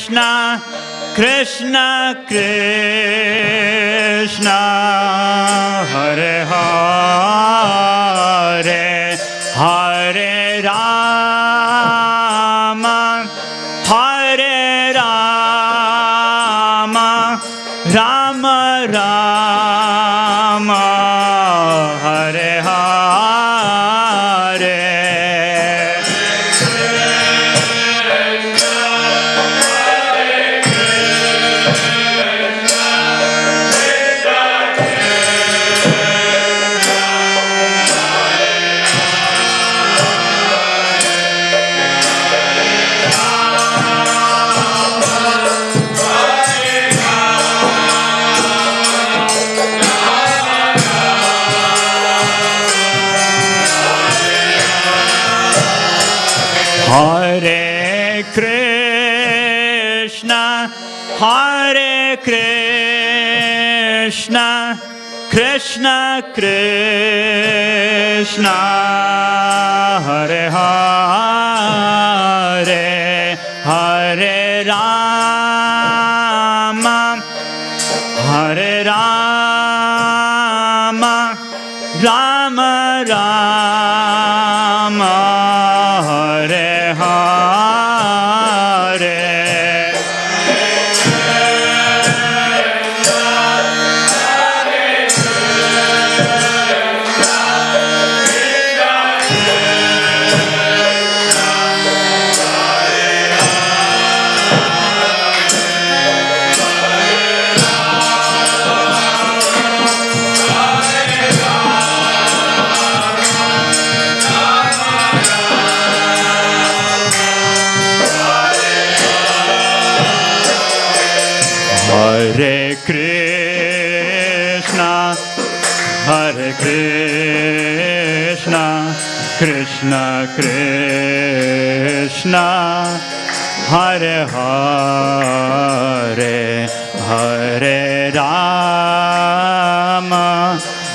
Krishna, Krishna Krishna, Hare Hare, Hare Rama, Hare Rama, Rama Rama, Hare Hare. Hare Krishna, Hare Krishna, Krishna Krishna, Hare Hare, Hare Rama, Hare Rama, Rama Rama, Hare Hare. Hare Krishna, Hare Krishna, Krishna Krishna, Hare Hare, Hare Rama,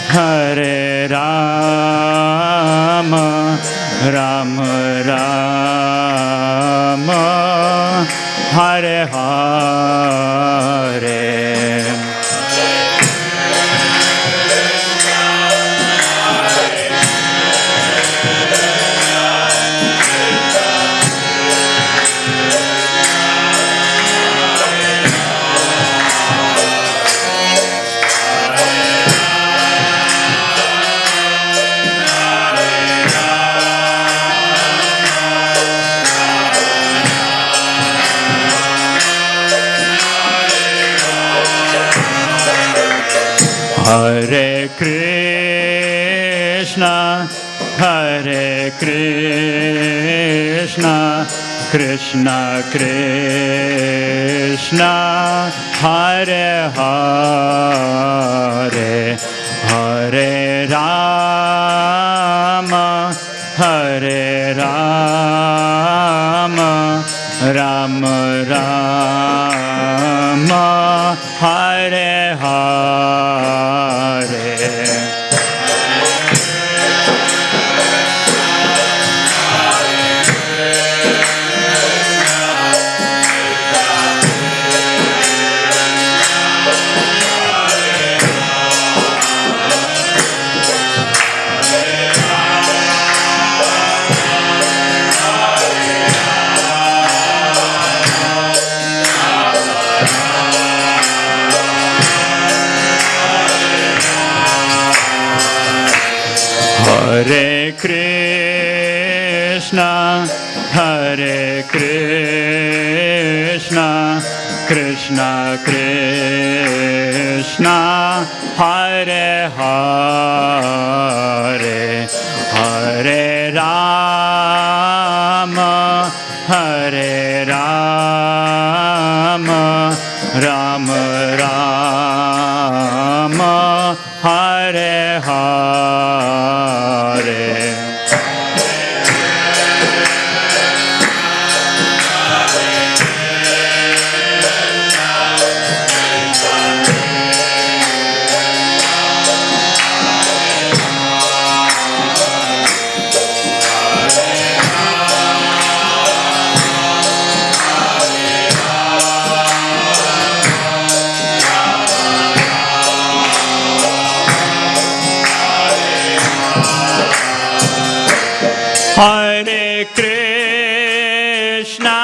Hare Rama, Rama Rama, Hare Hare. Hare Krishna, Hare Krishna, Krishna Krishna, Hare Hare, Hare Rama, Hare Rama, Rama Rama, Hare Hare. Hare Krishna, Hare Krishna, Krishna Krishna, Hare Hare, Hare Rama, Hare Rama, Rama Rama, Hare Hare. Hare Krishna,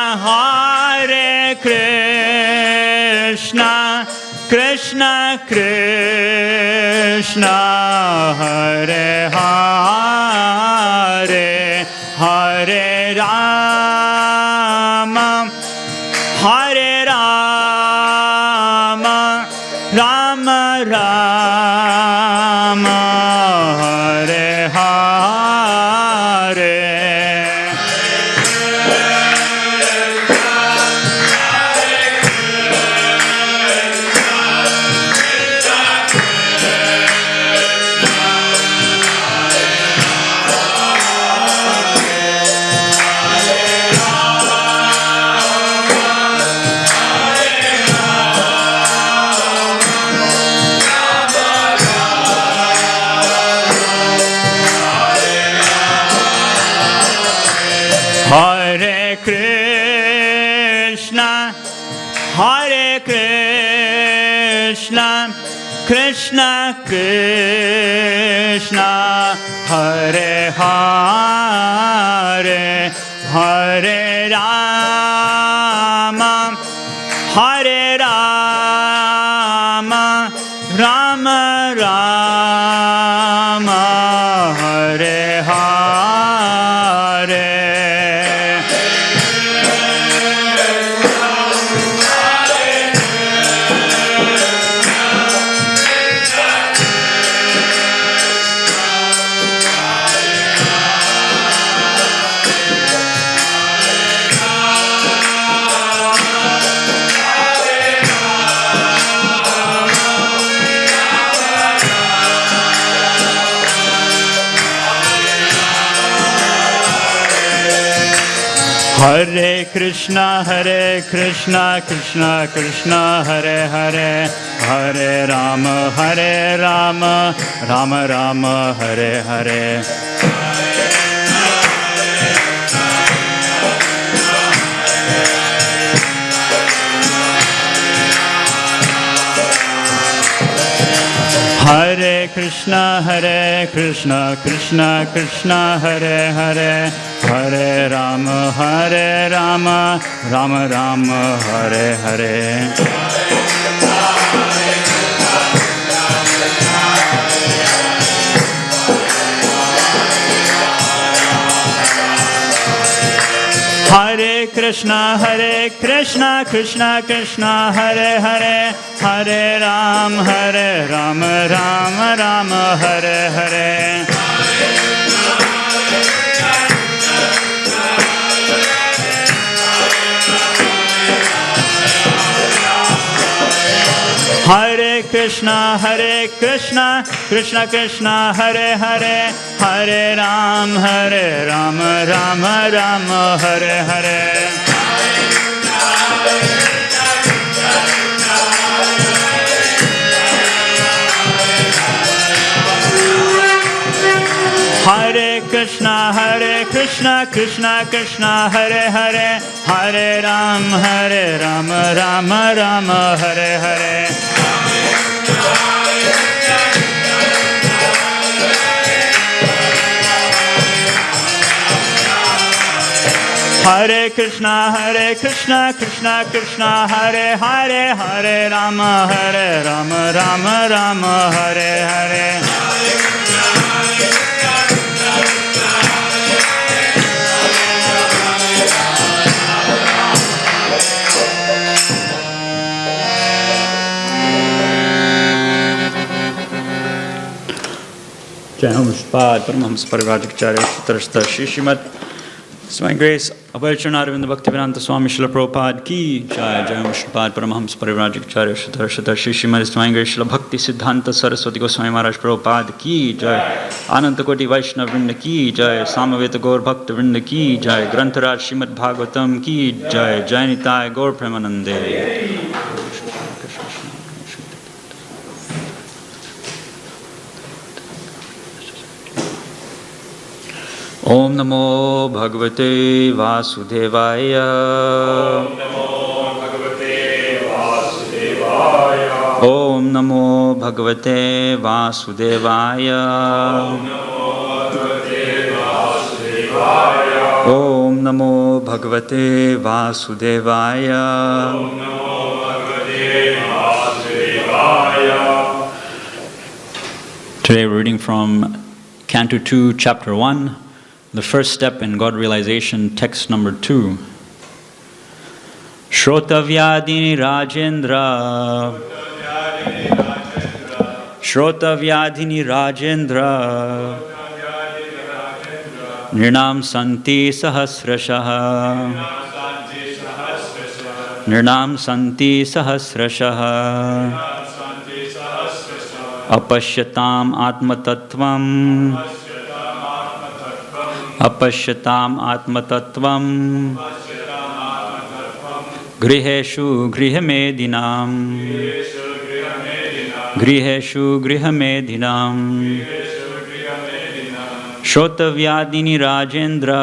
Krishna Krishna, Hare Hare, Hare Rama, Hare Rama, Rama Rama, Hare Hare. Hare Krishna, Krishna Krishna, Hare Hare, Hare Rama, Hare Rama, Rama Rama, Hare Hare. Hare Krishna, Krishna Krishna, Hare Hare, Hare Rama, Rama Rama, Hare Hare. Hare Krishna, Krishna Krishna, Hare Hare, Hare Rama, Rama Rama, Hare Hare. Hare Krishna, Krishna Krishna, Hare Hare, Hare Rama, Rama Rama, Hare Hare. Hare Krishna, Krishna Krishna, Hare Hare, Hare Rama, Rama Rama, Hare Hare. Hare Krishna, Krishna, Hare Hare, Hare Rama, Rama Rama, Hare Hare. Hare Krishna, Krishna Hare Hare, Hare Rama, Rama Rama, Hare Hare. Jai Om Shpad Paramahams Parivadikacharya Sutarshta Shishimat Swami Grace Abhayacharnaravindra Bhaktivedanta Swami Srila Prabhupada Ki Jai. Jai Om Shpad Paramahams Parivadikacharya Sutarshta Shishimat Swami Grace Srila Bhakti Siddhanta Saraswati Goswami Maharaj Prabhupada Ki Jai. Ananta Koti Vaishnava Vrinda Ki Jai. Samaveta Gaur Bhakta Vrinda Ki Jai. Grantharaj Srimad Bhagavatam Ki Jai. Jai Nitai Gaur Premanande. Om Namo Bhagavate Vasudevaya. Om Namo Bhagavate Vasudevaya. Om Namo Bhagavate Vasudevaya. Om Namo Bhagavate Vasudevaya. Om Namo Bhagavate Vasudevaya. Om Namo Bhagavate Vasudevaya. Today we're reading from Canto 2, Chapter 1, the first step in God realization, text number 2. Shrotavyadini Rajendra. Shrotavyadini Rajendra. Nirnam Santi Sahasrashaha. Nirnam Santi Sahasrashaha. Apashyatam Atmatattvam. Apashyatam Atmatattvam. Griheshu Grihamedinam. Griheshu Grihamedinam. Shrotavyadini Rajendra.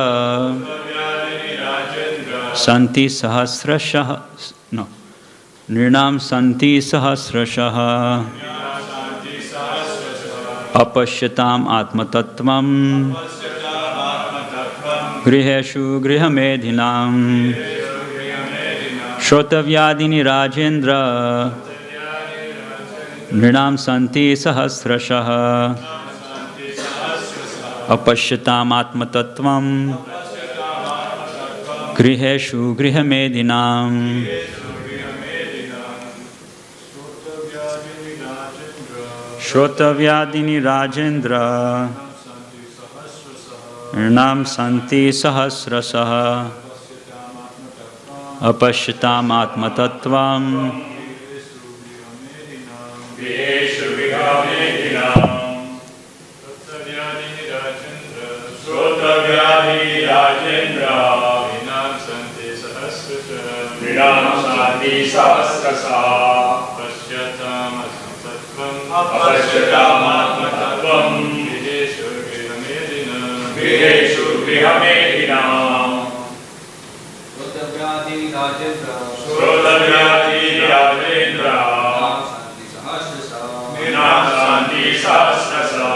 Santi Sahasrashaha. No. Nirnam Santi Sahasrashaha. Apashyatam Atmatattvam. Griheshu Grihamedinam. Shrotavyadini Rajendra. Nirnam Santi Sahasrashaha. Apashyatam Atmatattvam. Griheshu Grihamedinam. Shrotavyadini Rajendra. Nirnam Santi Sahasrasaha. Apashyatam Atmatattvam. Griheshu Grihamedinam. Shrotavyadini Rajendra. Nirnam Santi Sahasrasha. Nirnam Santi Sahasrasa. Apashyatam Atmatattvam. Griheshu Grihamedinam. Shrotavyadini Rajendra. Nirnam Santi Sahasrasa.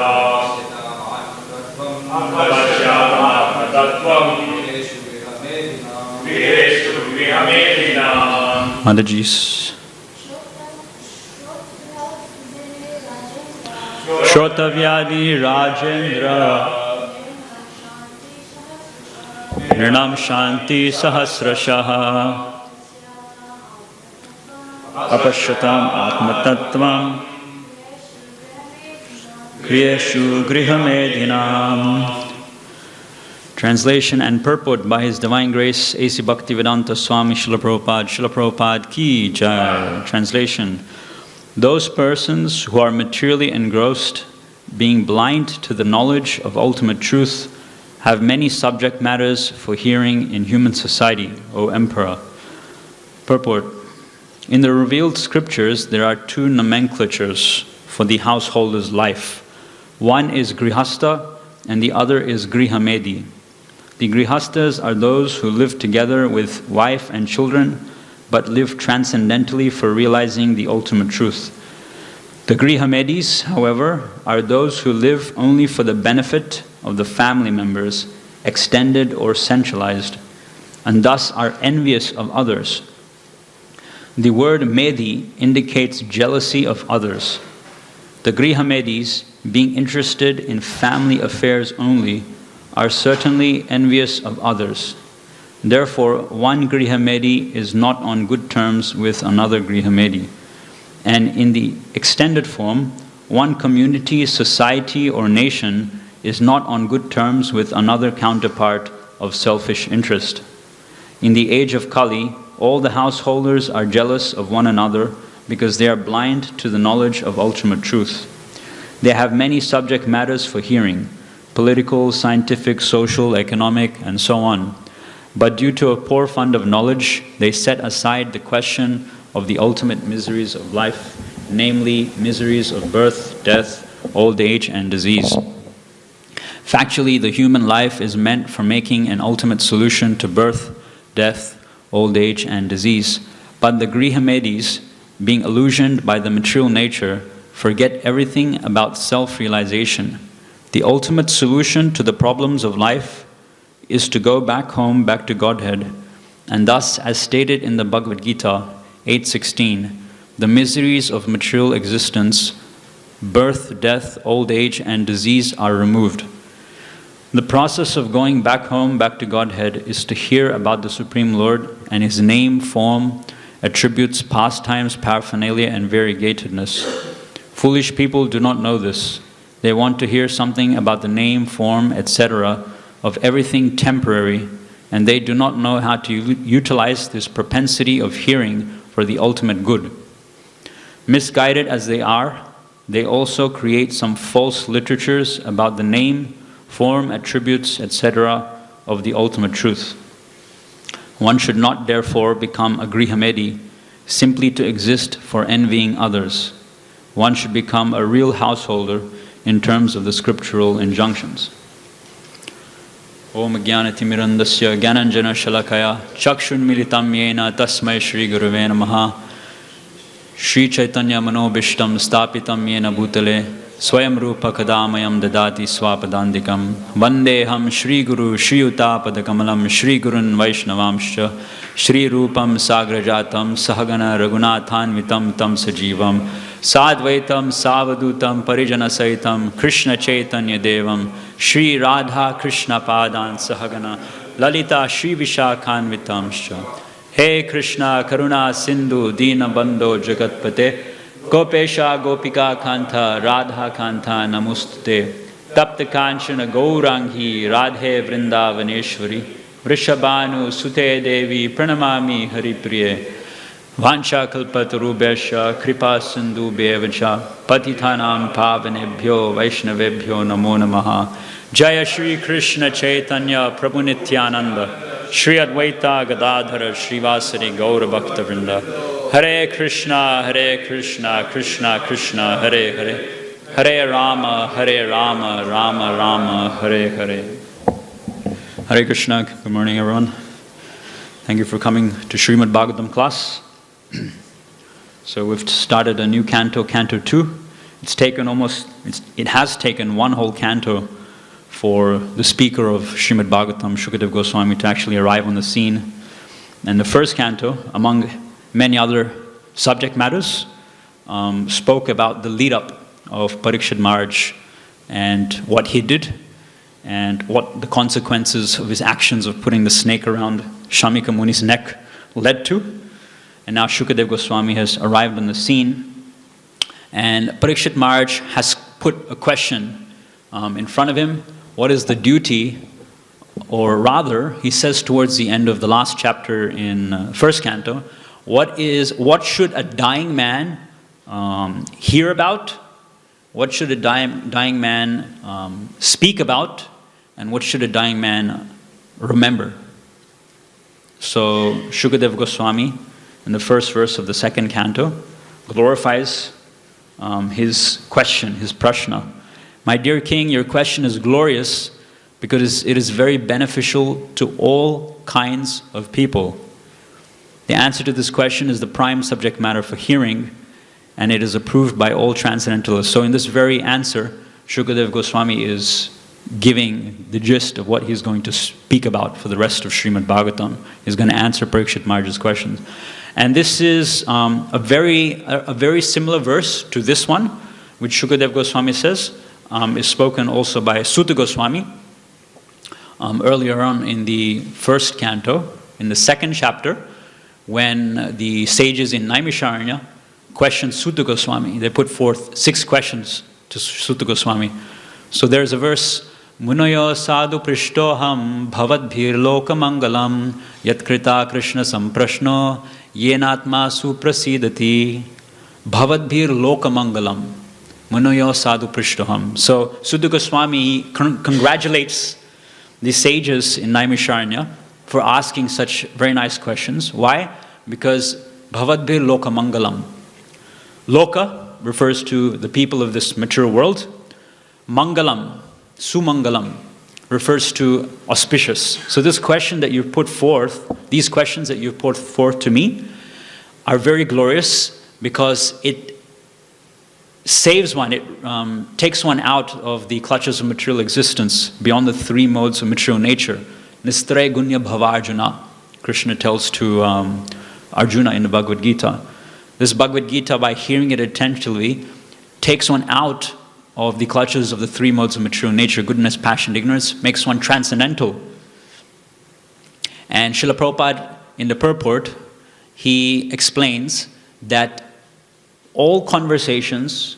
Apashyatam Atmatattvam. Griheshu Grihamedinam. Madajis. Shrotavyadini Rajendra. Nirnam Shanti Sahasrashaha. Apashyatam Atmatattvam. Griheshu Grihamedinam. Translation and purport by His Divine Grace A.C. Bhaktivedanta Swami Srila Prabhupada. Srila Prabhupada Ki Jai. Translation. Those persons who are materially engrossed, being blind to the knowledge of ultimate truth, have many subject matters for hearing in human society, O Emperor. Purport. In the revealed scriptures, there are two nomenclatures for the householder's life. One is Grihastha and the other is Grihamedi. The Grihasthas are those who live together with wife and children, but live transcendentally for realizing the ultimate truth. The Grihamedis, however, are those who live only for the benefit of the family members, extended or centralized, and thus are envious of others. The word Medi indicates jealousy of others. The Grihamedis, being interested in family affairs only, are certainly envious of others. Therefore, one Grihamedi is not on good terms with another Grihamedi. And in the extended form, one community, society, or nation is not on good terms with another counterpart of selfish interest. In the age of Kali, all the householders are jealous of one another because they are blind to the knowledge of ultimate truth. They have many subject matters for hearing, political, scientific, social, economic, and so on. But due to a poor fund of knowledge, they set aside the question of the ultimate miseries of life, namely miseries of birth, death, old age, and disease. Factually, the human life is meant for making an ultimate solution to birth, death, old age, and disease. But the Grihamedis, being illusioned by the material nature, forget everything about self-realization. The ultimate solution to the problems of life is to go back home, back to Godhead, and thus, as stated in the Bhagavad Gita 8:16, the miseries of material existence, birth, death, old age, and disease are removed. The process of going back home, back to Godhead, is to hear about the Supreme Lord and His name, form, attributes, pastimes, paraphernalia, and variegatedness. Foolish people do not know this. They want to hear something about the name, form, etc., of everything temporary, and they do not know how to utilize this propensity of hearing for the ultimate good. Misguided as they are, they also create some false literatures about the name, form, attributes, etc. of the ultimate truth. One should not therefore become a grihamedi simply to exist for envying others. One should become a real householder in terms of the scriptural injunctions. Om Jnanatimirandasya Jnananjana Shalakaya Chakshunmilitam Yena Tasmai Shri Guruve Namaha Shri Chaitanya Manobishtam Stapitam Yena Bhutale Swayam Rupa Kadamayam Dadati Swapadandikam Vandeham Shri Guru Shri Utapadakamalam Shri Gurun Vaishnavamscha Shri Rupam Sagrajatam Sahagana Raghunathanvitam Tam Sajivam Sadvaitam Savadutam Parijana Saitam Krishna Chaitanya Devam Shri Radha Krishna Padan Sahagana Lalita Shri Vishakhanvitamscha He Krishna Karuna Sindhu Dina Bandho Jagatpate Gopesha Gopika Kanta Radha Kanta Namustute Tapta Kanchana Gaurangi Radhe Vrindavaneshwari Vrishabhanu Sute Devi Pranamami Haripriye Vancha Kalpatarubhesha Kripa Sindhu Bevacha Patitanam Pavanebhyo Vaishnavebhyo Namo Namaha Jaya Shri Krishna Chaitanya Prabhu Nityananda Shri Advaita Gadadhara Srivasari Gaura Bhakta Vrinda Hare Krishna Krishna Krishna Hare Hare Hare Rama Rama Rama Hare Hare. Hare Krishna. Good morning everyone. Thank you for coming to Srimad Bhagavatam class. So we've started a new canto, Canto 2. It has taken one whole canto for the speaker of Srimad Bhagavatam, Shukadev Goswami, to actually arrive on the scene. And the first canto, among many other subject matters, spoke about the lead-up of Parikshit Maharaj and what he did and what the consequences of his actions of putting the snake around Shamika Muni's neck led to. And now Shukadev Goswami has arrived on the scene, and Parikshit Maharaj has put a question in front of him. What is the duty, or rather, he says towards the end of the last chapter in first canto, what should a dying man hear about? What should a dying man speak about? And what should a dying man remember? So Shukadev Goswami, in the first verse of the second canto, glorifies his question, his prashna. My dear king, your question is glorious because it is very beneficial to all kinds of people. The answer to this question is the prime subject matter for hearing, and it is approved by all transcendentalists. So in this very answer, Shukadev Goswami is giving the gist of what he's going to speak about for the rest of Srimad Bhagavatam. He's going to answer Parikshit Maharaj's questions. And this is a very similar verse to this one, which Shukadev Goswami says is spoken also by Suta Goswami earlier on in the first canto, in the second chapter, when the sages in Naimisharanya questioned Suta Goswami. They put forth 6 questions to Suta Goswami. So there's a verse, Munoyo sadhu prishtoham bhavadbhir loka mangalam yatkrita krishna samprashno yenatma suprasidati bhavadbhir loka mangalam munoyo sadhu prishtoham. So Suta Goswami congratulates the sages in Naimisharanya for asking such very nice questions. Why? Because bhavadbhir loka mangalam. Loka refers to the people of this material world. Mangalam, sumangalam, refers to auspicious. So this question that you put forth, these questions that you put forth to me are very glorious because it saves one, it takes one out of the clutches of material existence, beyond the 3 modes of material nature, Nistre gunya bhavarjuna, Krishna tells to Arjuna in the Bhagavad Gita. This Bhagavad Gita, by hearing it attentively, takes one out of the clutches of the three modes of material nature, goodness, passion, ignorance, makes one transcendental. And Srila Prabhupada, in the purport, he explains that all conversations,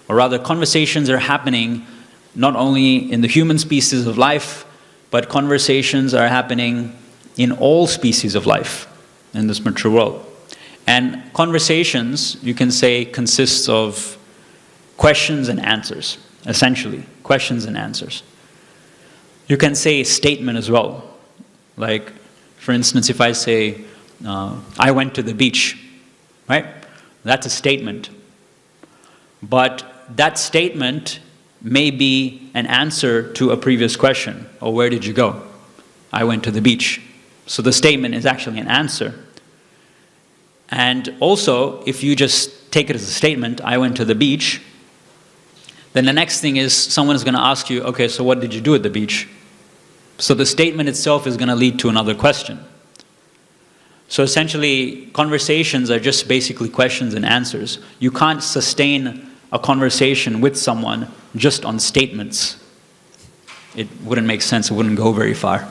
or rather conversations are happening not only in the human species of life, but conversations are happening in all species of life in this material world. And conversations, you can say, consists of questions and answers, essentially, questions and answers. You can say statement as well. Like, for instance, if I say, I went to the beach, right? That's a statement. But that statement may be an answer to a previous question. Oh, where did you go? I went to the beach. So the statement is actually an answer. And also, if you just take it as a statement, I went to the beach, then the next thing is someone is going to ask you, okay, so what did you do at the beach? So the statement itself is going to lead to another question. So essentially, conversations are just basically questions and answers. You can't sustain a conversation with someone just on statements. It wouldn't make sense, it wouldn't go very far.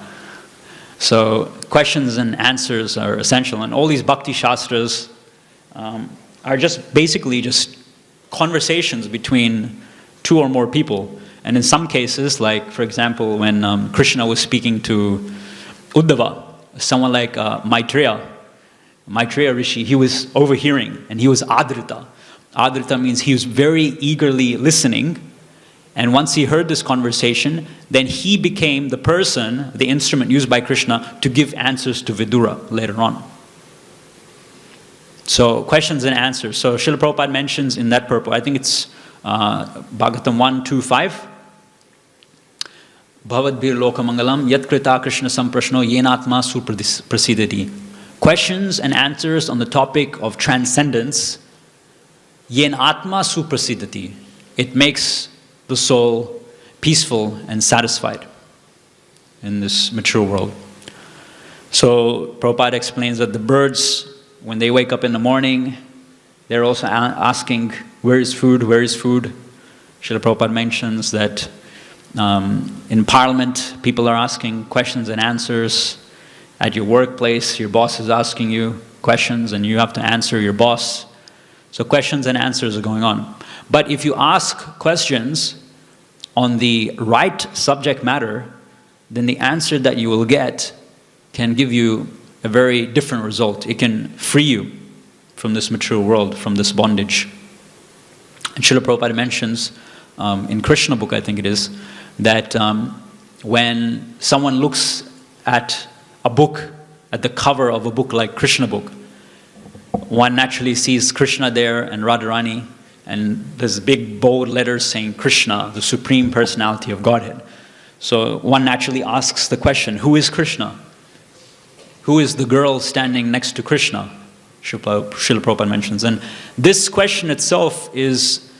So questions and answers are essential, and all these bhakti shastras are just basically just conversations between two or more people. And in some cases, like for example, when Krishna was speaking to Uddhava, someone like Maitreya Rishi, he was overhearing, and he was adrita. Adrita means he was very eagerly listening. And once he heard this conversation, then he became the person, the instrument used by Krishna to give answers to Vidura later on. So questions and answers. So Srila Prabhupada mentions in that purport, I think it's Bhagavatam 1.2.5. Bhavadbhir lokamangalam yat krita Krishna samprashno yenatma suprasidati. Questions and answers on the topic of transcendence. Yenatma suprasidati. It makes the soul peaceful and satisfied in this material world. So Prabhupada explains that the birds, when they wake up in the morning, they're also asking, where is food, where is food? Srila Prabhupada mentions that in Parliament, people are asking questions and answers. At your workplace, your boss is asking you questions and you have to answer your boss. So questions and answers are going on. But if you ask questions on the right subject matter, then the answer that you will get can give you a very different result. It can free you from this material world, from this bondage. And Srila Prabhupada mentions in Krishna book, I think it is, that when someone looks at a book, at the cover of a book like Krishna book, one naturally sees Krishna there and Radharani, and there's big bold letters saying Krishna, the Supreme Personality of Godhead. So one naturally asks the question, who is Krishna? Who is the girl standing next to Krishna? Srila Prabhupada mentions. And this question itself is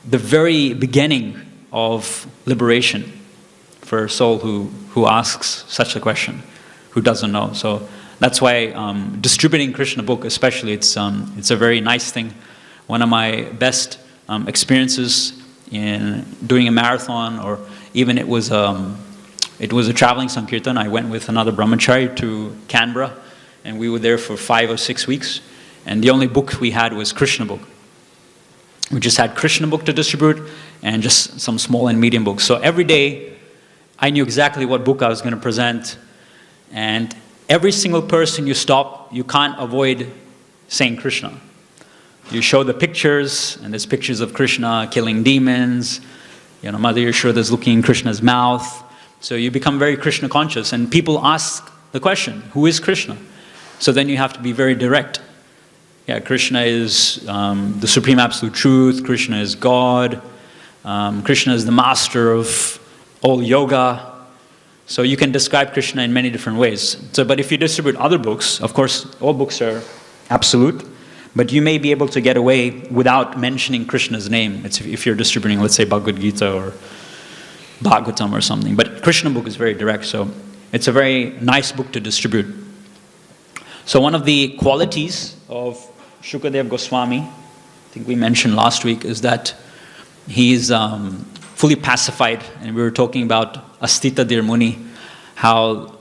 the very beginning of liberation for a soul who asks such a question, who doesn't know. So that's why distributing Krishna book especially, it's a very nice thing. One of my best experiences in doing a marathon, or even it was a traveling Sankirtan. I went with another brahmachari to Canberra, and we were there for 5 or 6 weeks. And the only book we had was Krishna book. We just had Krishna book to distribute, and just some small and medium books. So every day, I knew exactly what book I was going to present, and every single person you stop, you can't avoid saying Krishna. You show the pictures, and there's pictures of Krishna killing demons. You know, Mother Yashoda's looking in Krishna's mouth. So you become very Krishna conscious, and people ask the question, who is Krishna? So then you have to be very direct. Yeah, Krishna is the Supreme Absolute Truth. Krishna is God. Krishna is the master of all yoga. So you can describe Krishna in many different ways. So, but if you distribute other books, of course, all books are absolute, but you may be able to get away without mentioning Krishna's name. It's if you're distributing, let's say, Bhagavad Gita or Bhagavatam or something. But Krishna book is very direct. So it's a very nice book to distribute. So one of the qualities of Shukadev Goswami, I think we mentioned last week, is that he is fully pacified. And we were talking about Astita Dir Muni, how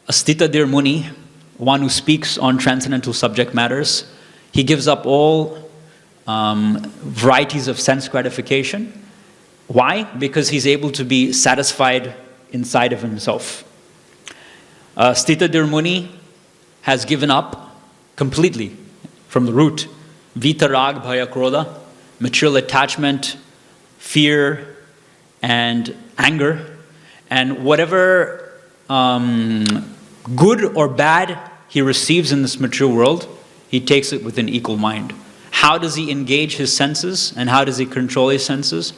Astita Dir Muni, one who speaks on transcendental subject matters, he gives up all varieties of sense gratification. Why? Because he's able to be satisfied inside of himself. Astita Dir Muni has given up completely from the root vitarag bhaya krodha, material attachment, fear, and anger, and whatever good or bad he receives in this material world, he takes it with an equal mind. How does he engage his senses, and how does he control his senses?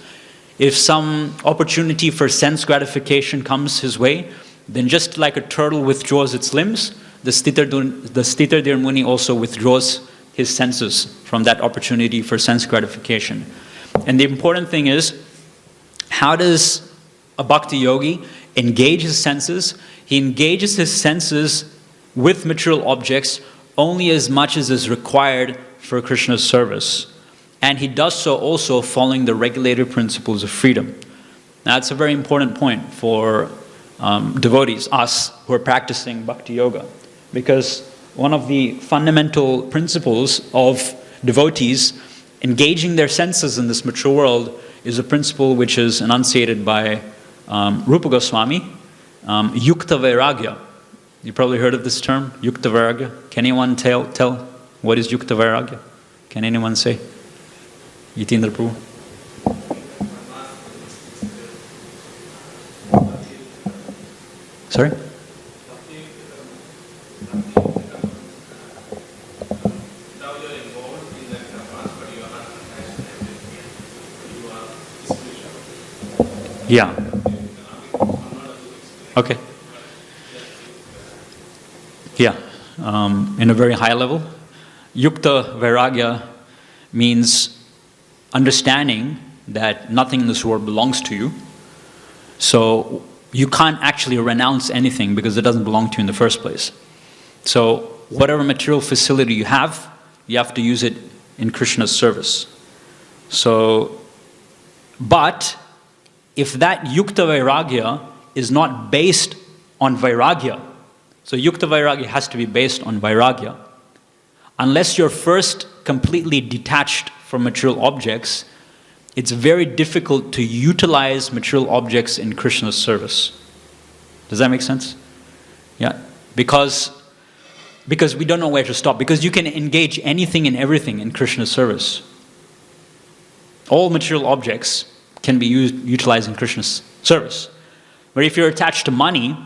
If some opportunity for sense gratification comes his way, then just like a turtle withdraws its limbs, the Sthitar Dir Muni also withdraws his senses from that opportunity for sense gratification. And the important thing is, how does a bhakti yogi engage his senses? He engages his senses with material objects only as much as is required for Krishna's service. And he does so also following the regulated principles of freedom. Now, that's a very important point for devotees, us who are practicing bhakti yoga. Because one of the fundamental principles of devotees engaging their senses in this mature world is a principle which is enunciated by Rupa Goswami, Yukta Vairagya. You probably heard of this term, Yukta Vairagya. Can anyone tell what is Yukta Vairagya? Can anyone say? Yitindra Prabhu. Sorry? Yeah. Okay. Yeah. In a very high level, Yukta Vairagya means understanding that nothing in this world belongs to you. So you can't actually renounce anything because it doesn't belong to you in the first place. So whatever material facility you have to use it in Krishna's service. So, but if that Yukta Vairagya is not based on Vairagya, so Yukta Vairagya has to be based on Vairagya. Unless you're first completely detached from material objects, it's very difficult to utilize material objects in Krishna's service. Does that make sense? Yeah. Because we don't know where to stop. Because you can engage anything and everything in Krishna's service. All material objects can be utilized in Krishna's service. But if you're attached to money,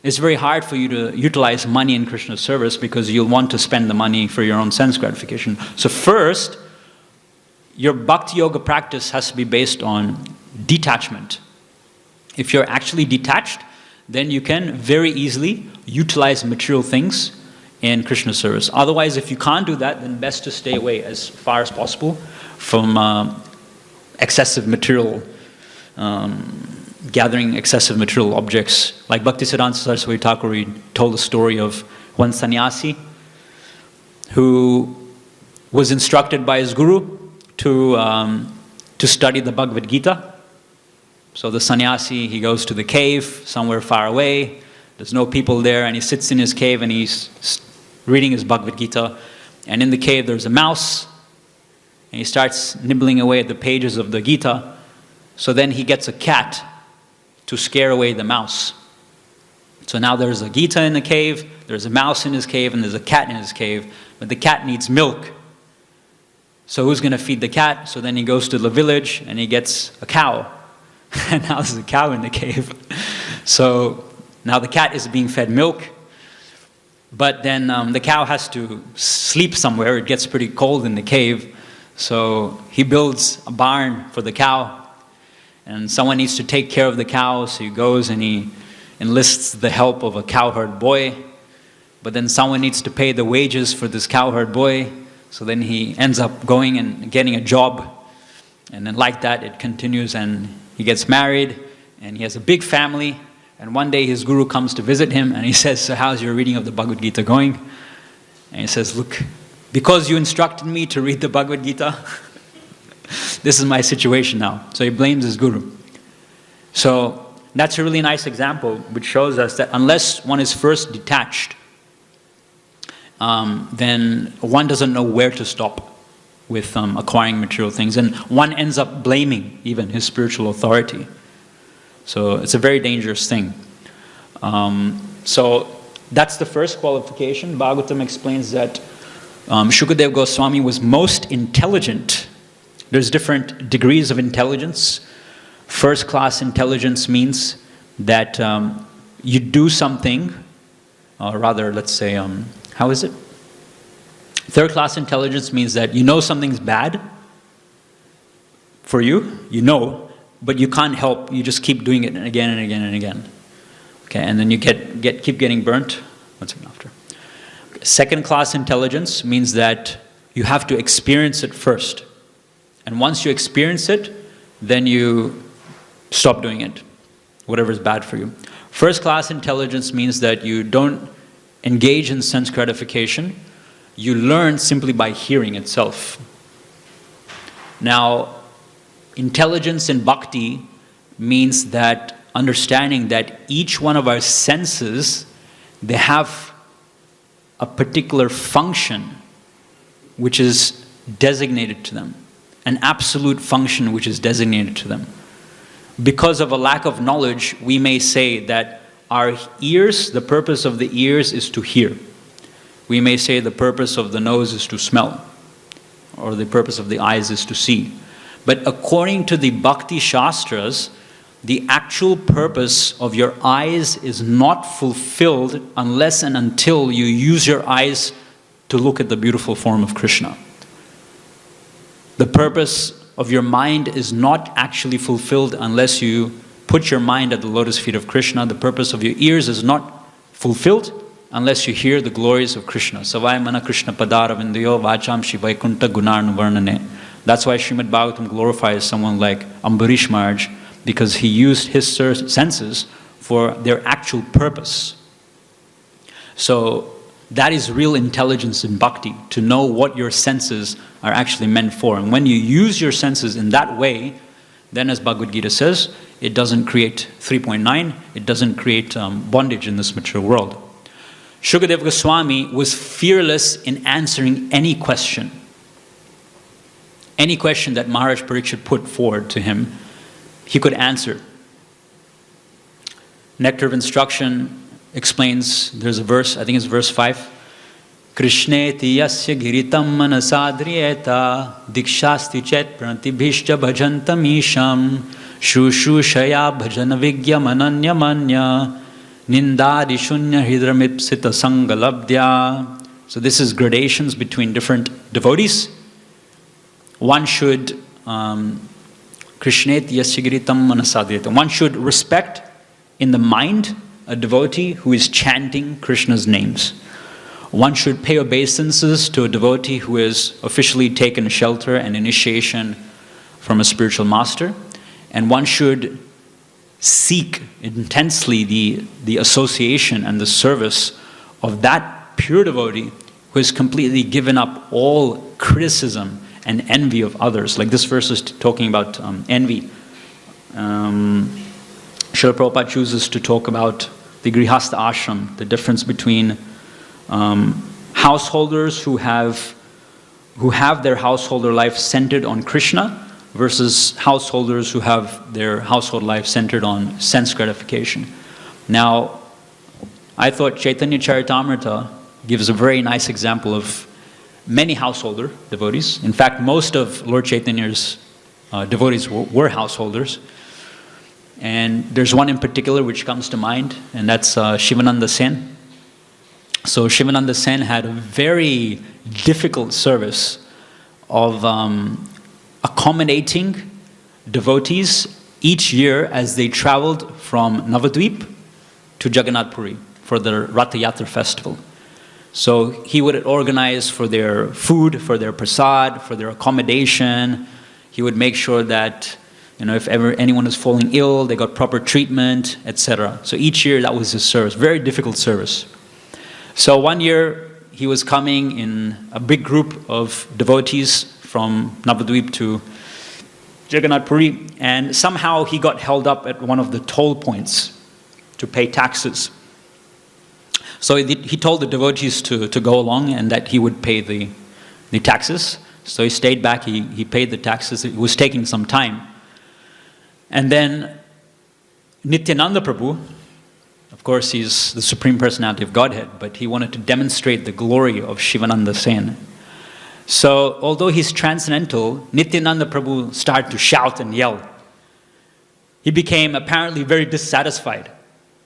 it's very hard for you to utilize money in Krishna's service because you'll want to spend the money for your own sense gratification. So first, your bhakti yoga practice has to be based on detachment. If you're actually detached, then you can very easily utilize material things in Krishna's service. Otherwise, if you can't do that, then best to stay away as far as possible from excessive material, gathering excessive material objects. Like Bhaktisiddhanta Saraswati Thakur, he told the story of one sannyasi who was instructed by his guru to study the Bhagavad Gita. So the sannyasi, he goes to the cave somewhere far away. There's no people there, and he sits in his cave and he's reading his Bhagavad Gita. And in the cave there's a mouse, and he starts nibbling away at the pages of the Gita. So then he gets a cat to scare away the mouse. So now there's a Gita in the cave, there's a mouse in his cave, and there's a cat in his cave. But the cat needs milk. So who's going to feed the cat? So then he goes to the village and he gets a cow. And now there's a cow in the cave. So now the cat is being fed milk. But then the cow has to sleep somewhere. It gets pretty cold in the cave. So he builds a barn for the cow. And someone needs to take care of the cow. So he goes and he enlists the help of a cowherd boy. But then someone needs to pay the wages for this cowherd boy. So then he ends up going and getting a job. And then like that, it continues, and he gets married, and he has a big family. And one day his guru comes to visit him and he says, "So how's your reading of the Bhagavad Gita going?" And he says, "Look, because you instructed me to read the Bhagavad Gita, this is my situation now." So he blames his guru. So that's a really nice example which shows us that unless one is first detached, then one doesn't know where to stop with acquiring material things, and one ends up blaming even his spiritual authority. So it's a very dangerous thing. So that's the first qualification. Bhagavatam explains that Shukadeva Goswami was most intelligent. There's different degrees of intelligence. First class intelligence means that you do something, or rather, let's say, how is it? Third class intelligence means that you know something's bad for you, but you can't help, you just keep doing it again and again and again. Okay, and then you keep getting burnt. One second after. Okay. Second class intelligence means that you have to experience it first. And once you experience it, then you stop doing it, whatever is bad for you. First class intelligence means that you don't engage in sense gratification. You learn simply by hearing itself. Now, intelligence in bhakti means that understanding that each one of our senses, they have a particular function which is designated to them, an absolute function which is designated to them. Because of a lack of knowledge, we may say that our ears, the purpose of the ears is to hear. We may say the purpose of the nose is to smell, or the purpose of the eyes is to see. But according to the Bhakti Shastras, the actual purpose of your eyes is not fulfilled unless and until you use your eyes to look at the beautiful form of Krishna. The purpose of your mind is not actually fulfilled unless you put your mind at the lotus feet of Krishna. The purpose of your ears is not fulfilled unless you hear the glories of Krishna. Savai mana Krishna padaravindayo vacham shivaikuntha gunarnu varnane. That's why Srimad Bhagavatam glorifies someone like Ambarish Maharaj, because he used his senses for their actual purpose. So that is real intelligence in bhakti, to know what your senses are actually meant for. And when you use your senses in that way, then as Bhagavad Gita says, it doesn't create 3.9, it doesn't create bondage in this material world. Shukadeva Goswami was fearless in answering any question. Any question that Maharaj Parikshit put forward to him, he could answer. Nectar of Instruction explains, there's a verse, I think it's verse 5. Krishneti yasya giritam manasadriyeta dikshasti chet pranatibhishcha bhajantam isham shushushaya bhajana vigyam ananyamanya nindadi shunya hidramipsita sangalabdya. So this is gradations between different devotees. One should Krishneti yasyagiritam manasadriyeta. One should respect in the mind a devotee who is chanting Krishna's names. One should pay obeisances to a devotee who has officially taken shelter and initiation from a spiritual master. And one should seek intensely the association and the service of that pure devotee who has completely given up all criticism and envy of others. Like this verse is talking about envy. Srila Prabhupada chooses to talk about the Grihastha ashram, the difference between householders who have their householder life centered on Krishna versus householders who have their household life centered on sense gratification. Now, I thought Chaitanya Charitamrita gives a very nice example of many householder devotees. In fact, most of Lord Chaitanya's devotees were householders. And there's one in particular which comes to mind, and that's Shivananda Sen. So Shivananda Sen had a very difficult service of accommodating devotees each year as they traveled from Navadvip to Jagannath Puri for the Ratha Yatra festival. So he would organize for their food, for their prasad, for their accommodation. He would make sure that If ever anyone was falling ill, they got proper treatment, etc. So each year that was his service, very difficult service. So one year he was coming in a big group of devotees from Navadvip to Jagannath Puri, and somehow he got held up at one of the toll points to pay taxes. So he told the devotees to go along and that he would pay the taxes. So he stayed back, he paid the taxes. It was taking some time. And then Nityananda Prabhu, of course he's the Supreme Personality of Godhead, but he wanted to demonstrate the glory of Shivananda Sen. So although he's transcendental, Nityananda Prabhu started to shout and yell. He became apparently very dissatisfied.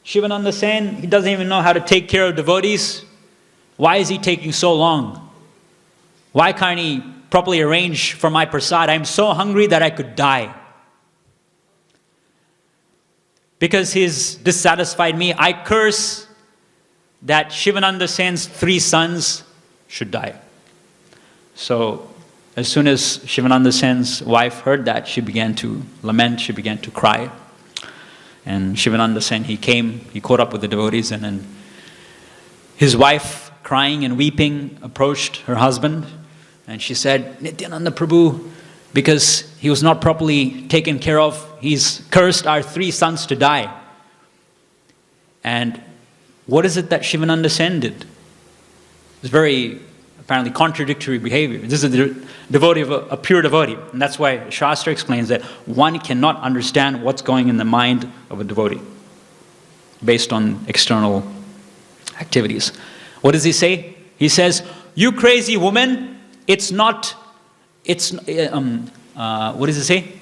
Shivananda Sen, he doesn't even know how to take care of devotees. Why is he taking so long? Why can't he properly arrange for my prasad? I'm so hungry that I could die. Because he's dissatisfied me, I curse that Shivananda Sen's 3 sons should die. So as soon as Shivananda Sen's wife heard that, she began to lament, she began to cry. And Shivananda Sen, he came, he caught up with the devotees, and then his wife, crying and weeping, approached her husband, and she said, Nityananda Prabhu, because he was not properly taken care of, he's cursed our 3 sons to die. And what is it that Shivananda Sen did? It's very apparently contradictory behavior. This is the devotee of a pure devotee. And that's why Shastra explains that one cannot understand what's going in the mind of a devotee based on external activities. What does he say? He says, you crazy woman, what does he say?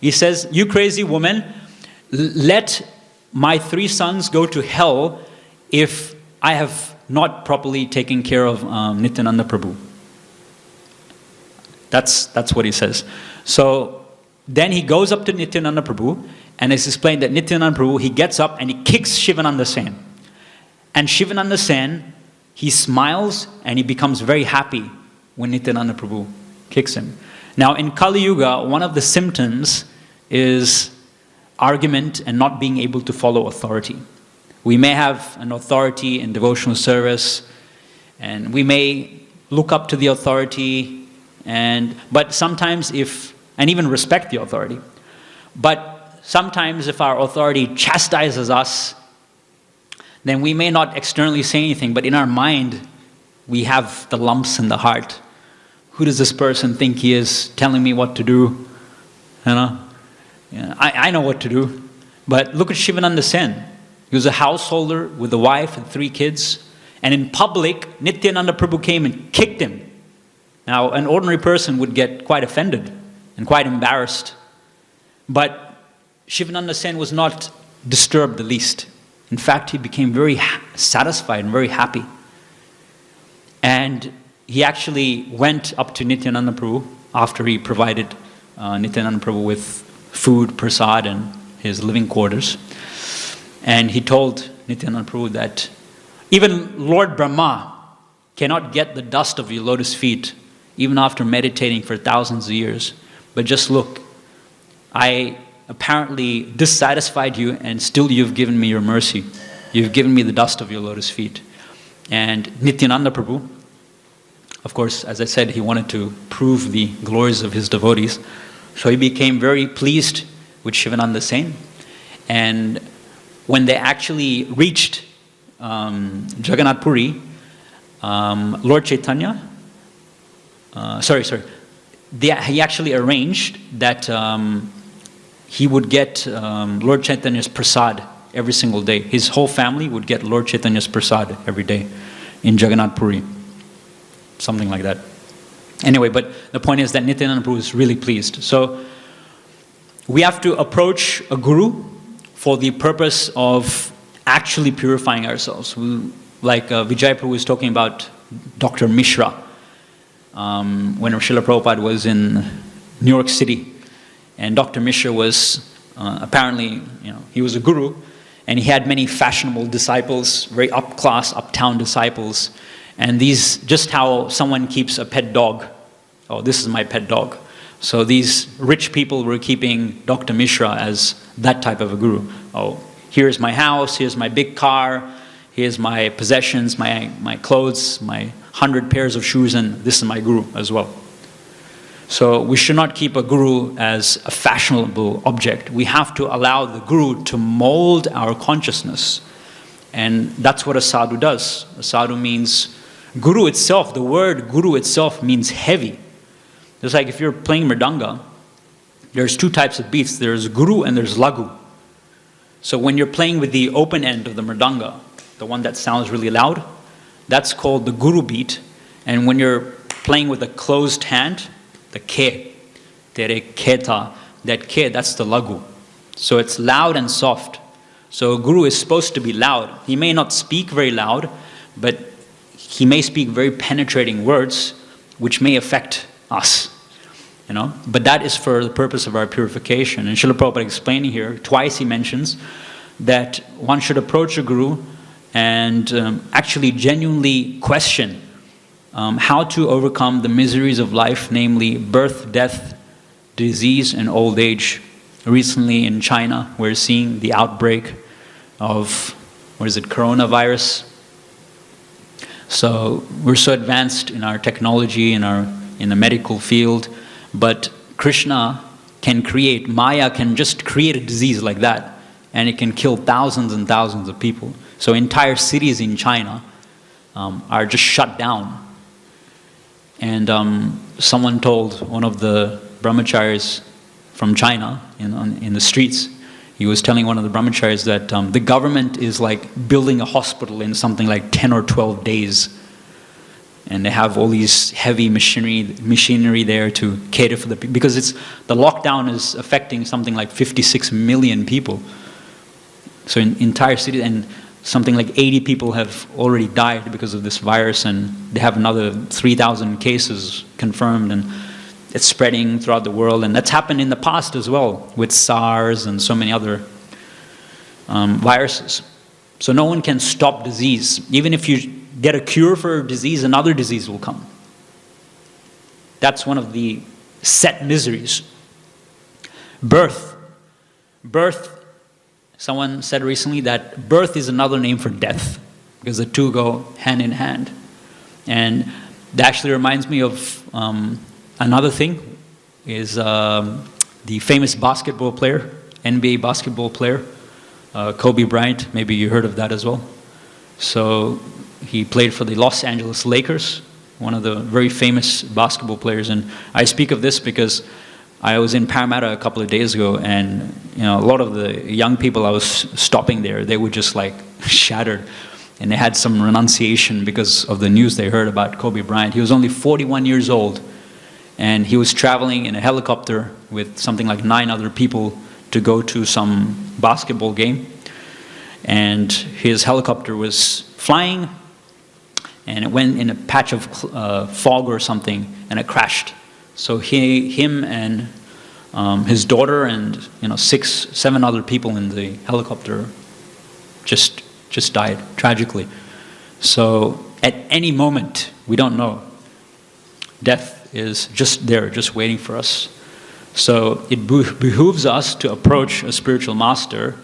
He says, you crazy woman, let my 3 sons go to hell if I have not properly taken care of Nityananda Prabhu. That's what he says. So then he goes up to Nityananda Prabhu, and it's explained that Nityananda Prabhu, he gets up and he kicks Shivananda Sen. And Shivananda Sen, he smiles and he becomes very happy when Nityananda Prabhu kicks him. Now in Kali Yuga, one of the symptoms is argument and not being able to follow authority. We may have an authority in devotional service, and we may look up to the authority, but sometimes and even respect the authority. But sometimes if our authority chastises us, then we may not externally say anything, but in our mind, we have the lumps in the heart. Who does this person think he is, telling me what to do? I know what to do. But look at Shivananda Sen. He was a householder with a wife and 3 kids. And in public, Nityananda Prabhu came and kicked him. Now, an ordinary person would get quite offended and quite embarrassed. But Shivananda Sen was not disturbed the least. In fact, he became very satisfied and very happy. And he actually went up to Nityananda Prabhu after he provided Nityananda Prabhu with food, prasad, and his living quarters. And he told Nityananda Prabhu that even Lord Brahma cannot get the dust of your lotus feet, even after meditating for thousands of years. But just look, I apparently dissatisfied you, and still you've given me your mercy. You've given me the dust of your lotus feet. And Nityananda Prabhu, of course, as I said, he wanted to prove the glories of his devotees. So he became very pleased with Shivananda Sen. And when they actually reached Jagannath Puri, Lord Chaitanya, he actually arranged that he would get Lord Chaitanya's prasad every single day. His whole family would get Lord Chaitanya's prasad every day in Jagannath Puri. Something like that. Anyway, but the point is that Nityananda Prabhu is really pleased. So we have to approach a guru for the purpose of actually purifying ourselves. Like Vijay Prabhu was talking about Dr. Mishra when Srila Prabhupada was in New York City. And Dr. Mishra was apparently, he was a guru, and he had many fashionable disciples, very up-class, uptown disciples. And these, just how someone keeps a pet dog. Oh, this is my pet dog. So these rich people were keeping Dr. Mishra as that type of a guru. Oh, here's my house, here's my big car, here's my possessions, my clothes, my 100 pairs of shoes, and this is my guru as well. So we should not keep a guru as a fashionable object. We have to allow the guru to mold our consciousness. And that's what a sadhu does. A sadhu means, guru itself, the word guru itself means heavy. Just like if you're playing mridanga, there's two types of beats. There's guru and there's lagu. So when you're playing with the open end of the mridanga, the one that sounds really loud, that's called the guru beat. And when you're playing with a closed hand, the ke, tere keta, that ke, that's the lagu. So it's loud and soft. So a guru is supposed to be loud. He may not speak very loud, but he may speak very penetrating words, which may affect us. But that is for the purpose of our purification. And Srila Prabhupada explaining here, twice he mentions that one should approach a guru and actually genuinely question how to overcome the miseries of life, namely birth, death, disease, and old age. Recently in China, we're seeing the outbreak of, coronavirus. So we're so advanced in our technology, in the medical field, but Krishna can create, Maya can just create a disease like that, and it can kill thousands and thousands of people. So entire cities in China are just shut down. And someone told one of the brahmacharis from China in the streets, he was telling one of the brahmacharis that the government is like building a hospital in something like 10 or 12 days. And they have all these heavy machinery there to cater for the people. Because the lockdown is affecting something like 56 million people. So in entire city, and something like 80 people have already died because of this virus, and they have another 3,000 cases confirmed, and it's spreading throughout the world. And that's happened in the past as well, with SARS and so many other viruses. So no one can stop disease. Even if you get a cure for a disease, another disease will come. That's one of the set miseries. Birth. Someone said recently that birth is another name for death, because the two go hand in hand. And that actually reminds me of another thing, is the famous basketball player, NBA basketball player, Kobe Bryant. Maybe you heard of that as well. So he played for the Los Angeles Lakers, one of the very famous basketball players. And I speak of this because I was in Parramatta a couple of days ago, and a lot of the young people I was stopping there, they were just like shattered. And they had some renunciation because of the news they heard about Kobe Bryant. He was only 41 years old, and he was traveling in a helicopter with something like 9 other people to go to some basketball game. And his helicopter was flying, and it went in a patch of fog or something, and it crashed. So him and his daughter and 6-7 other people in the helicopter just died tragically. So at any moment, we don't know. Death is just there, just waiting for us. So it behooves us to approach a spiritual master,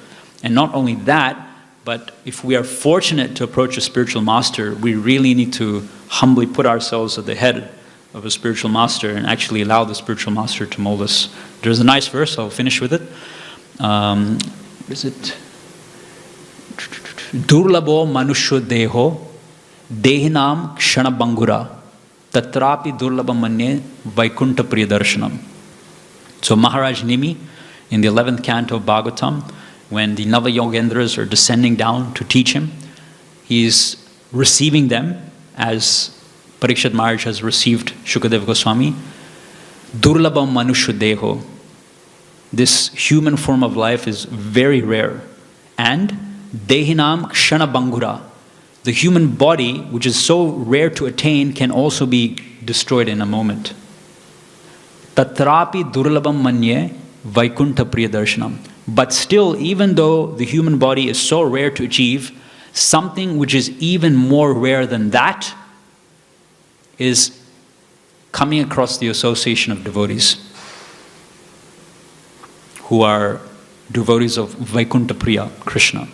and not only that, but if we are fortunate to approach a spiritual master, we really need to humbly put ourselves at the head of a spiritual master and actually allow the spiritual master to mold us. There's a nice verse, I'll finish with it. Is it? Durlabo manusho deho dehinam kshana bangura tatrapi durlabam manye vaikunta priyadarshanam. So Maharaj Nimi, in the 11th canto of Bhagavatam, when the Nava Yogendras are descending down to teach him, he's receiving them as Parikshit Maharaj has received Shukadeva Goswami. Durlabam manusha deho. This human form of life is very rare. And dehinam kshana bangura. The human body, which is so rare to attain, can also be destroyed in a moment. Tatrapi durlabam manye vaikunta priyadarshanam. But still, even though the human body is so rare to achieve, something which is even more rare than that is coming across the association of devotees. who are devotees of Vaikuntha Priya, Krishna.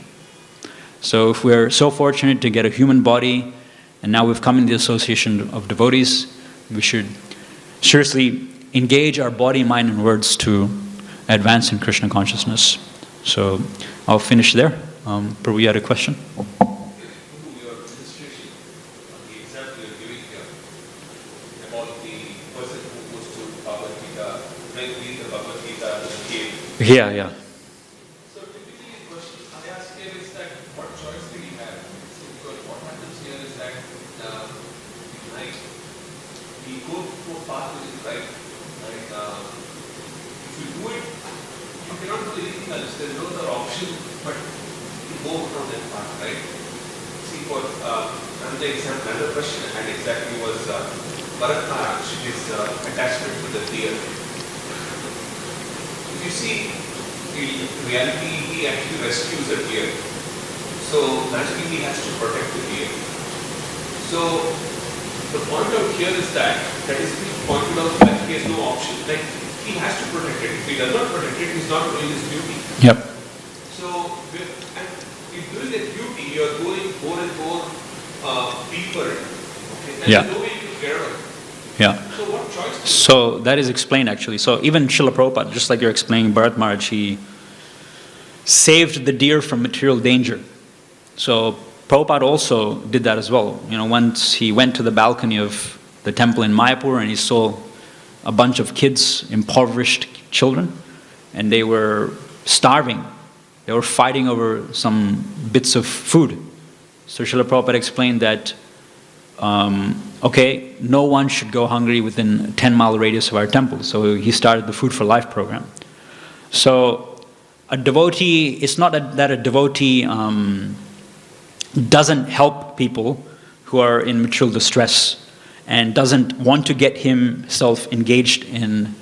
So if we're so fortunate to get a human body, and now we've come in the association of devotees, we should seriously engage our body, mind, and words to advance in Krishna consciousness. So I'll finish there. Prabhu, you had a question? Your illustration on the example you're giving here about the person who goes to Bhagavad Gita, read the Bhagavad Gita in the cave. Yeah. So typically the question I ask here is that what choice did he have? So because what happens here is that like we go through a path which is right. If you do it, you cannot do anything else. There's no other option but to go on that path, right? See, for another example, another question I had exactly was Bharat Maharaj, his attachment to the deer. If you see, in reality, he actually rescues a deer. So naturally, he has to protect the deer. So the point out here is that is being pointed out that he has no option. Like he has to protect it. If he does not protect it, he's not doing his duty. Yep. So, and in doing that duty, you are going more and more deeper. Okay? And there's no way you can get out. Yeah. So what choice? So that is explained actually. So even Srila Prabhupada, just like you're explaining, Bharat Maharaj, he saved the deer from material danger. So Prabhupada also did that as well. Once he went to the balcony of the temple in Mayapur and he saw a bunch of kids, impoverished children, and they were starving. They were fighting over some bits of food. So Srila Prabhupada explained that, no one should go hungry within a 10-mile radius of our temple. So he started the Food for Life program. So a devotee, it's not that a devotee doesn't help people who are in material distress and doesn't want to get himself engaged in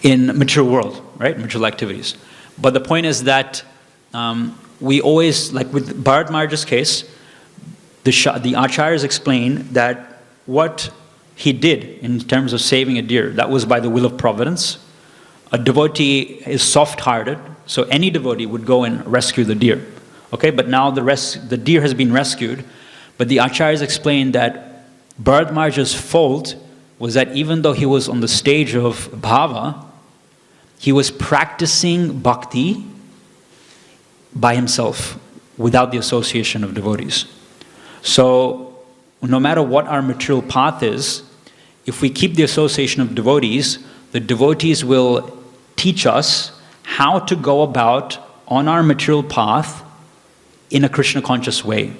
material world, right? Material activities. But the point is that we always, like with Bharat Maharaj's case, the acharyas explain that what he did in terms of saving a deer, that was by the will of providence. A devotee is soft-hearted, so any devotee would go and rescue the deer. Okay, but now the deer has been rescued, but the acharyas explain that Bharat Maharaj's fault was that even though he was on the stage of bhava, he was practicing bhakti by himself without the association of devotees. So no matter what our material path is, if we keep the association of devotees, the devotees will teach us how to go about on our material path in a Krishna conscious way.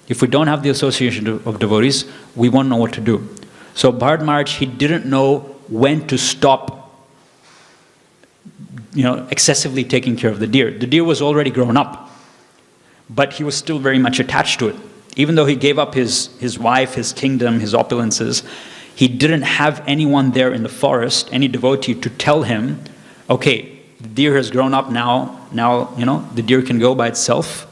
If we don't have the association of devotees, we won't know what to do. So Bharat Maharaj, he didn't know when to stop excessively taking care of the deer. The deer was already grown up, but he was still very much attached to it. Even though he gave up his wife, his kingdom, his opulences, he didn't have anyone there in the forest, any devotee, to tell him, okay, the deer has grown up now, the deer can go by itself.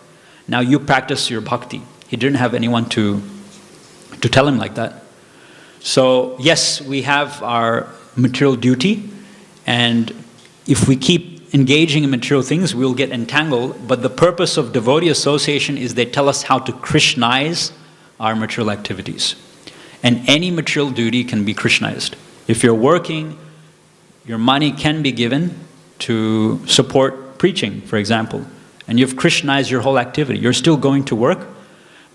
Now you practice your bhakti. He didn't have anyone to tell him like that. So yes, we have our material duty, and if we keep engaging in material things, we'll get entangled. But the purpose of devotee association is they tell us how to Krishnaize our material activities. And any material duty can be Krishnized. If you're working, your money can be given to support preaching, for example. And you've Krishnized your whole activity. You're still going to work,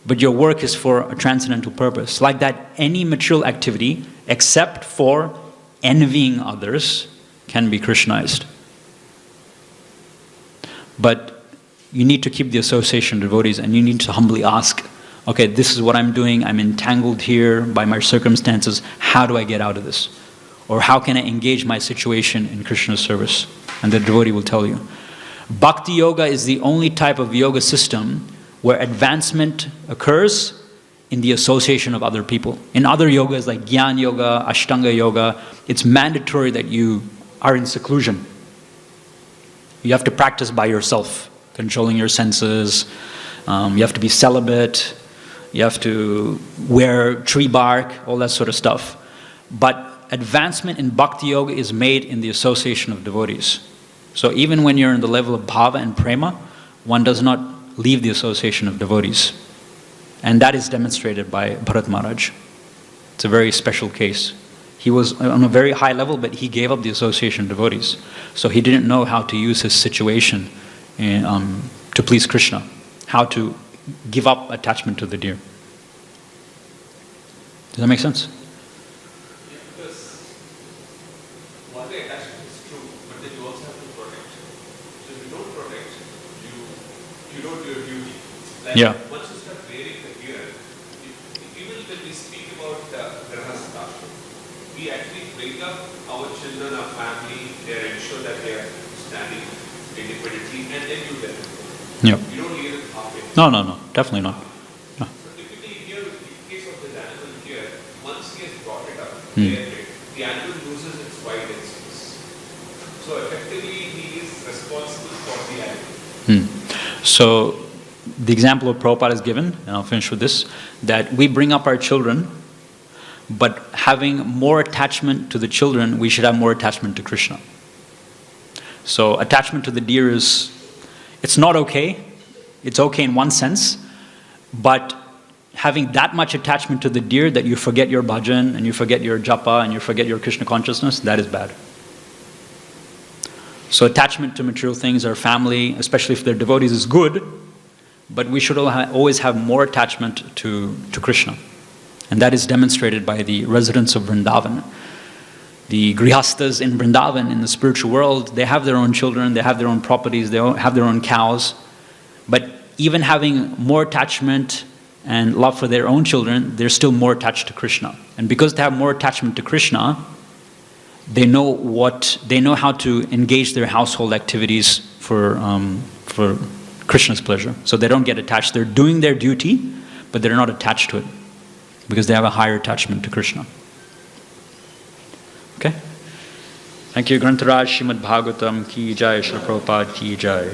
but your work is for a transcendental purpose. Like that, any material activity, except for envying others, can be Krishnized. But you need to keep the association of devotees, and you need to humbly ask, okay, this is what I'm doing, I'm entangled here by my circumstances, how do I get out of this? Or how can I engage my situation in Krishna's service? And the devotee will tell you. Bhakti yoga is the only type of yoga system where advancement occurs in the association of other people. In other yogas like Gyan yoga, Ashtanga yoga, it's mandatory that you are in seclusion. You have to practice by yourself, controlling your senses. You have to be celibate. You have to wear tree bark, all that sort of stuff. But advancement in bhakti yoga is made in the association of devotees. So even when you're in the level of bhava and prema, one does not leave the association of devotees. And that is demonstrated by Bharat Maharaj. It's a very special case. He was on a very high level, but he gave up the association of devotees. So he didn't know how to use his situation to please Krishna, how to give up attachment to the deer. Does that make sense? Yeah, because one way attachment is true, but then you also have to protect. So if you don't protect, you don't do your duty. Like Yeah. once you start wearing the gear, even when we speak about grahastha, we actually bring up our children, our family, they ensure that they are standing independently, and then you let them go. Yeah. You don't leave it halfway. No, definitely not. No. So typically here, in the case of this animal here, once he has brought it up, Hmm. the animal loses its wild instincts. So effectively, he is responsible for the animal. So the example of Prabhupada is given, and I'll finish with this, that we bring up our children, but having more attachment to the children, we should have more attachment to Krishna. So attachment to the deer it's not okay. It's okay in one sense, but having that much attachment to the deer that you forget your bhajan and you forget your japa and you forget your Krishna consciousness, that is bad. So attachment to material things, our family, especially if they're devotees, is good, but we should always have more attachment to Krishna. And that is demonstrated by the residents of Vrindavan. The grihastas in Vrindavan, in the spiritual world, they have their own children, they have their own properties, they have their own cows. But even having more attachment and love for their own children, they're still more attached to Krishna. And because they have more attachment to Krishna, they know how to engage their household activities for Krishna's pleasure. So they don't get attached. They're doing their duty, but they're not attached to it because they have a higher attachment to Krishna. Okay? Thank you. Grantaraj Srimad Bhagavatam ki jai, Srila Prabhupada ki jai.